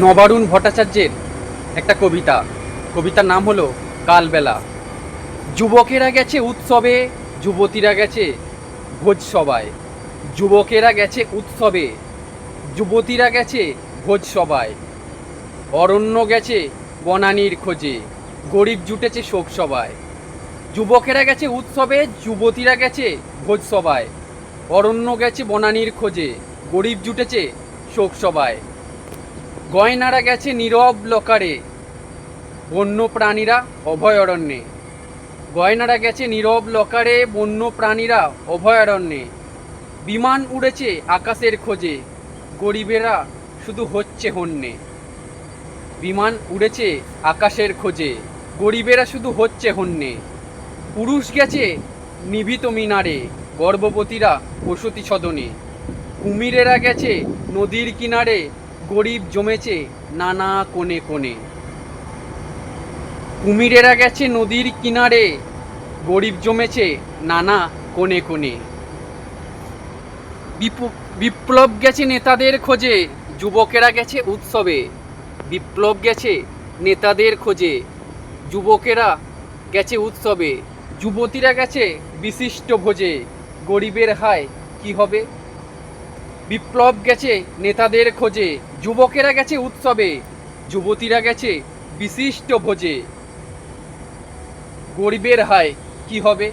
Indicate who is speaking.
Speaker 1: নবারুণ ভট্টাচার্যের একটা কবিতার নাম হলো কালবেলা। যুবকেরা গেছে উৎসবে, যুবতীরা গেছে ভোজসভায়। যুবকেরা গেছে উৎসবে, যুবতীরা গেছে ভোজসভায়। অরণ্য গেছে বনানীর খোঁজে, গরিব জুটেছে শোকসভায়। যুবকেরা গেছে উৎসবে, যুবতীরা গেছে ভোজসভায়। অরণ্য গেছে বনানীর খোঁজে, গরিব জুটেছে শোকসভায়। গয়নারা গেছে নীরব লোকারে, বন্য প্রাণীরা অভয়ারণ্যে। গয়নারা গেছে নীরব লোকারে, বন্য প্রাণীরা অভয়ারণ্যে। বিমান উড়েছে আকাশের খোঁজে, গরিবেরা শুধু হচ্ছে হন্যে। বিমান উড়েছে আকাশের খোঁজে, গরিবেরা শুধু হচ্ছে হন্যে। পুরুষ গেছে নিভৃত মিনারে, গর্ভবতীরা প্রসূতি সদনে। কুমিরেরা গেছে নদীর কিনারে, গরিব জমেছে নানা কোণে কোণে। কুমিরেরা গেছে নদীর কিনারে, গরিব জমেছে নানা কোণে কোণে। বিপ্লব গেছে নেতাদের খোঁজে, যুবকেরা গেছে উৎসবে। বিপ্লব গেছে নেতাদের খোঁজে, যুবকেরা গেছে উৎসবে। যুবতীরা গেছে বিশিষ্ট ভোজে, গরিবের হায় কি হবে। বিপ্লব গেছে নেতাদের খোঁজে, যুবকেরা গেছে উৎসবে। যুবতীরা গেছে বিশিষ্ট ভোজে, গরিবের হায় কি হবে।